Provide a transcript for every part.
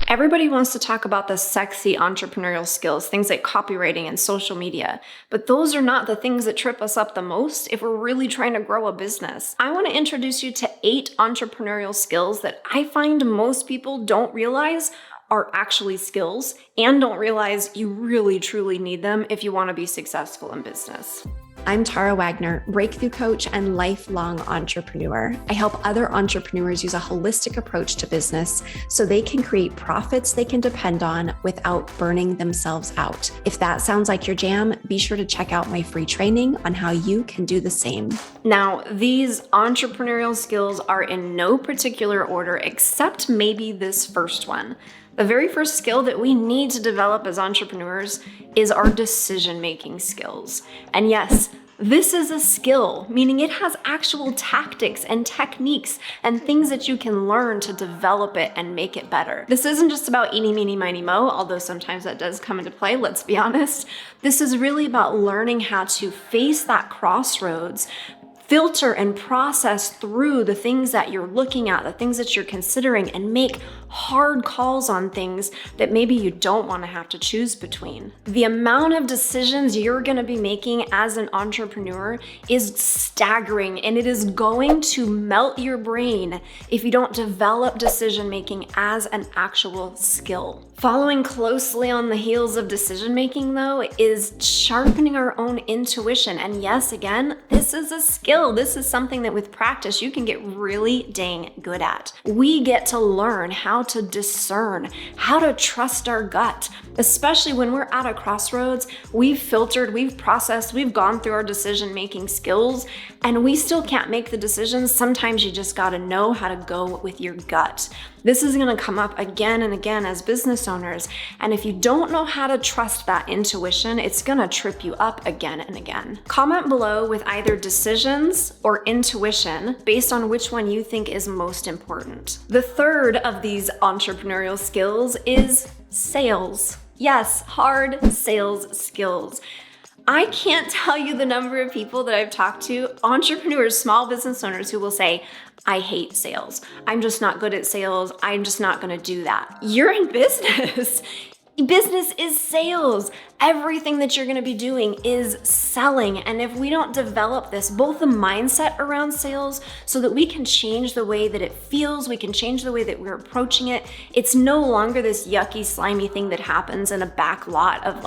Everybody wants to talk about the sexy entrepreneurial skills, things like copywriting and social media, but those are not the things that trip us up the most if we're really trying to grow a business. I want to introduce you to 8 entrepreneurial skills that I find most people don't realize are actually skills and don't realize you really truly need them if you want to be successful in business. I'm Tara Wagner, breakthrough coach and lifelong entrepreneur. I help other entrepreneurs use a holistic approach to business so they can create profits they can depend on without burning themselves out. If that sounds like your jam, be sure to check out my free training on how you can do the same. Now, these entrepreneurial skills are in no particular order except maybe this first one. The very first skill that we need to develop as entrepreneurs is our decision-making skills. And yes, this is a skill, meaning it has actual tactics and techniques and things that you can learn to develop it and make it better. This isn't just about eeny, meeny, miny, mo, although sometimes that does come into play, let's be honest. This is really about learning how to face that crossroads, filter and process through the things that you're looking at, the things that you're considering, and make hard calls on things that maybe you don't want to have to choose between. The amount of decisions you're going to be making as an entrepreneur is staggering, and it is going to melt your brain if you don't develop decision making as an actual skill. Following closely on the heels of decision making, though, is sharpening our own intuition. And yes, again, this is a skill. This is something that with practice you can get really dang good at. We get to learn how to discern, how to trust our gut, especially when we're at a crossroads. We've filtered, we've processed, we've gone through our decision-making skills, and we still can't make the decisions. Sometimes you just gotta know how to go with your gut. This is gonna come up again and again as business owners, and if you don't know how to trust that intuition, it's gonna trip you up again and again. Comment below with either decisions or intuition based on which one you think is most important. The third of these entrepreneurial skills is sales. Yes, hard sales skills. I can't tell you the number of people that I've talked to, entrepreneurs, small business owners, who will say, I hate sales. I'm just not good at sales. I'm just not going to do that. You're in business. Business is sales. Everything that you're going to be doing is selling. And if we don't develop this, both the mindset around sales so that we can change the way that it feels, we can change the way that we're approaching it. It's no longer this yucky, slimy thing that happens in a back lot of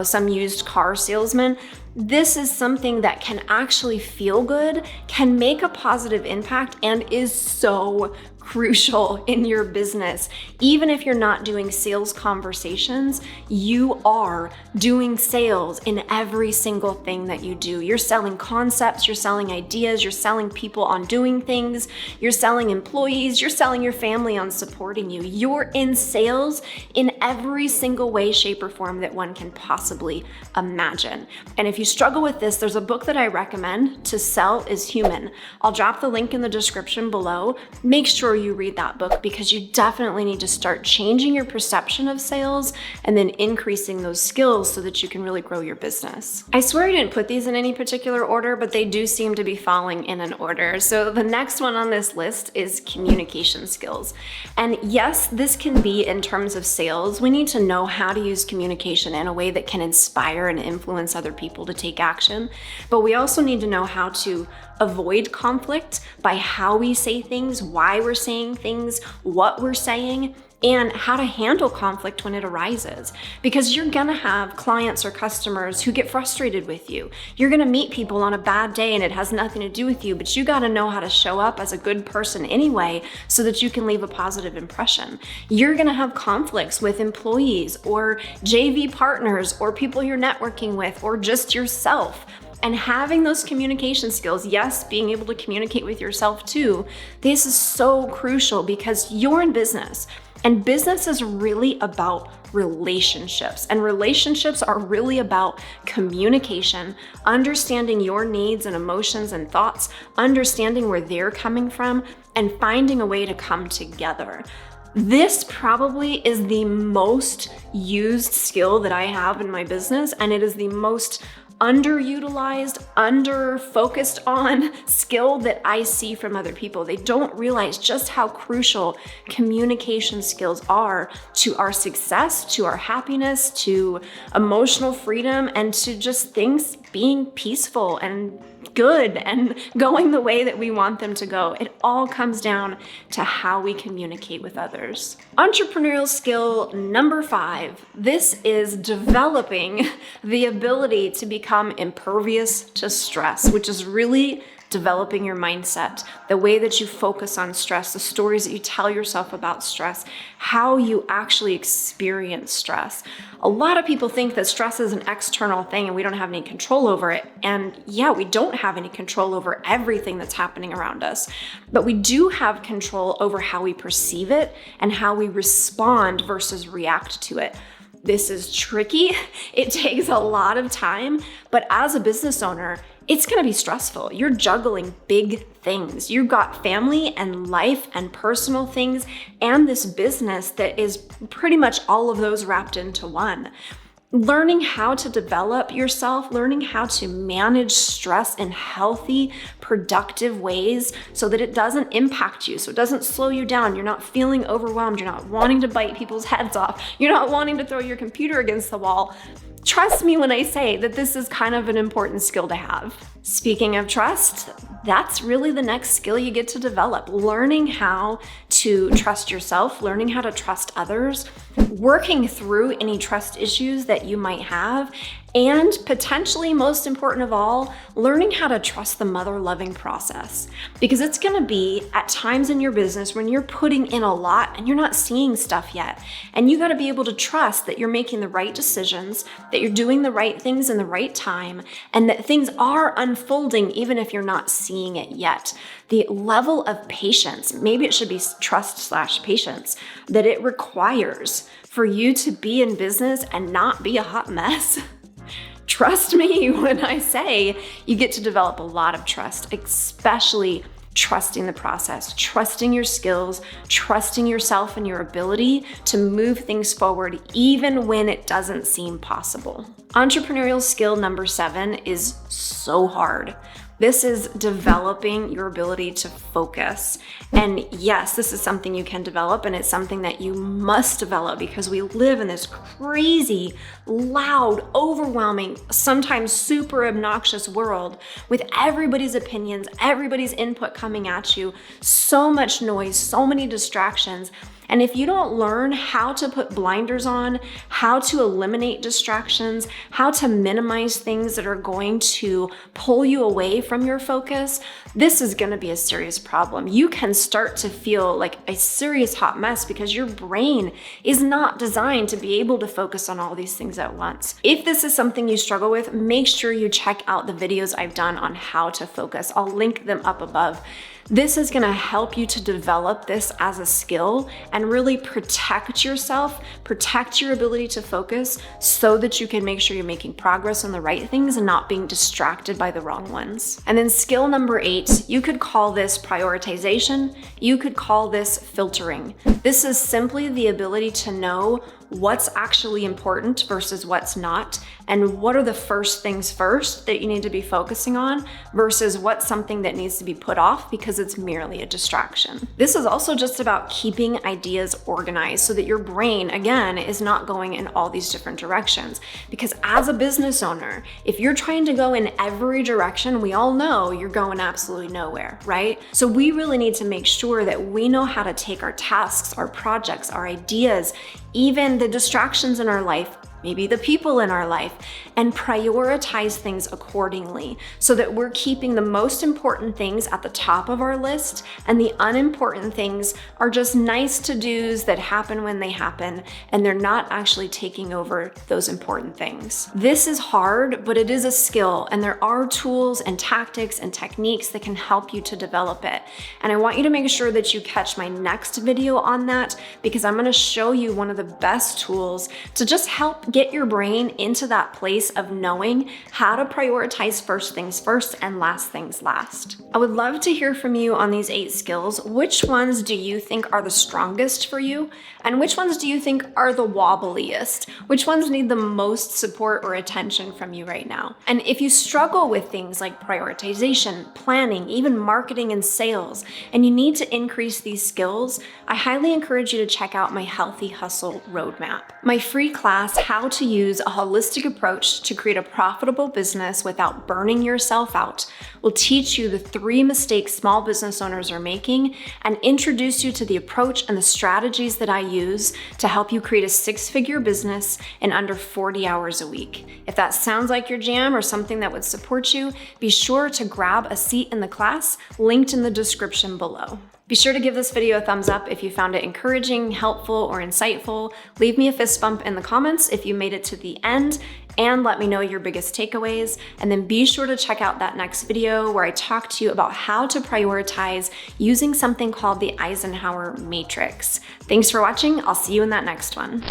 some used car salesman. This is something that can actually feel good, can make a positive impact, and is so crucial in your business. Even if you're not doing sales conversations, you are doing sales in every single thing that you do. You're selling concepts, you're selling ideas, you're selling people on doing things, you're selling employees, you're selling your family on supporting you. You're in sales in every single way, shape, or form that one can possibly imagine. And if you struggle with this, there's a book that I recommend, To Sell is Human. I'll drop the link in the description below. Make sure you read that book because you definitely need to start changing your perception of sales and then increasing those skills so that you can really grow your business. I swear I didn't put these in any particular order, but they do seem to be falling in an order. So the next one on this list is communication skills. And yes, this can be in terms of sales. We need to know how to use communication in a way that can inspire and influence other people to take action. But we also need to know how to avoid conflict by how we say things, why we're saying things, what we're saying, and how to handle conflict when it arises. Because you're gonna have clients or customers who get frustrated with you. You're gonna meet people on a bad day and it has nothing to do with you, but you gotta know how to show up as a good person anyway so that you can leave a positive impression. You're gonna have conflicts with employees or JV partners or people you're networking with or just yourself. And having those communication skills, yes, being able to communicate with yourself too, this is so crucial because you're in business. And business is really about relationships. And relationships are really about communication, understanding your needs and emotions and thoughts, understanding where they're coming from, and finding a way to come together. This probably is the most used skill that I have in my business, and it is the most underutilized, under-focused on skill that I see from other people. They don't realize just how crucial communication skills are to our success, to our happiness, to emotional freedom, and to just things being peaceful and good and going the way that we want them to go. It all comes down to how we communicate with others. Entrepreneurial skill number 5. This is developing the ability to become impervious to stress, which is really developing your mindset, the way that you focus on stress, the stories that you tell yourself about stress, how you actually experience stress. A lot of people think that stress is an external thing and we don't have any control over it. And yeah, we don't have any control over everything that's happening around us, but we do have control over how we perceive it and how we respond versus react to it. This is tricky. It takes a lot of time, but as a business owner, it's gonna be stressful. You're juggling big things. You've got family and life and personal things and this business that is pretty much all of those wrapped into one. Learning how to develop yourself, learning how to manage stress in healthy, productive ways so that it doesn't impact you, so it doesn't slow you down. You're not feeling overwhelmed. You're not wanting to bite people's heads off. You're not wanting to throw your computer against the wall. Trust me when I say that this is kind of an important skill to have. Speaking of trust, that's really the next skill you get to develop. Learning how to trust yourself, learning how to trust others, working through any trust issues that you might have, and potentially most important of all, learning how to trust the mother-loving process. Because it's gonna be at times in your business when you're putting in a lot and you're not seeing stuff yet. And you gotta be able to trust that you're making the right decisions, that you're doing the right things in the right time, and that things are unfolding even if you're not seeing it yet. The level of patience, maybe it should be trust/patience, that it requires for you to be in business and not be a hot mess. Trust me when I say you get to develop a lot of trust, especially trusting the process, trusting your skills, trusting yourself and your ability to move things forward even when it doesn't seem possible. Entrepreneurial skill number 7 is so hard. This is developing your ability to focus. And yes, this is something you can develop, and it's something that you must develop because we live in this crazy, loud, overwhelming, sometimes super obnoxious world with everybody's opinions, everybody's input coming at you, so much noise, so many distractions. And if you don't learn how to put blinders on, how to eliminate distractions, how to minimize things that are going to pull you away from your focus, this is going to be a serious problem. You can start to feel like a serious hot mess because your brain is not designed to be able to focus on all these things at once. If this is something you struggle with, make sure you check out the videos I've done on how to focus. I'll link them up above. This is gonna help you to develop this as a skill and really protect yourself, protect your ability to focus so that you can make sure you're making progress on the right things and not being distracted by the wrong ones. And then skill number 8, you could call this prioritization, you could call this filtering. This is simply the ability to know what's actually important versus what's not, and what are the first things first that you need to be focusing on versus what's something that needs to be put off because it's merely a distraction. This is also just about keeping ideas organized so that your brain, again, is not going in all these different directions. Because as a business owner, if you're trying to go in every direction, we all know you're going absolutely nowhere, right? So we really need to make sure that we know how to take our tasks, our projects, our ideas, even the distractions in our life, maybe the people in our life, and prioritize things accordingly so that we're keeping the most important things at the top of our list and the unimportant things are just nice to-dos that happen when they happen and they're not actually taking over those important things. This is hard, but it is a skill, and there are tools and tactics and techniques that can help you to develop it. And I want you to make sure that you catch my next video on that because I'm going to show you one of the best tools to just help get your brain into that place of knowing how to prioritize first things first and last things last. I would love to hear from you on these 8 skills. Which ones do you think are the strongest for you? And which ones do you think are the wobbliest? Which ones need the most support or attention from you right now? And if you struggle with things like prioritization, planning, even marketing and sales, and you need to increase these skills, I highly encourage you to check out my Healthy Hustle Roadmap. My free class, How to Use a Holistic Approach to Create a Profitable Business Without Burning Yourself Out, will teach you the 3 mistakes small business owners are making and introduce you to the approach and the strategies that I use to help you create a 6-figure business in under 40 hours a week. If that sounds like your jam or something that would support you, be sure to grab a seat in the class linked in the description below. Be sure to give this video a thumbs up if you found it encouraging, helpful, or insightful. Leave me a fist bump in the comments if you made it to the end, and let me know your biggest takeaways. And then be sure to check out that next video where I talk to you about how to prioritize using something called the Eisenhower Matrix. Thanks for watching. I'll see you in that next one.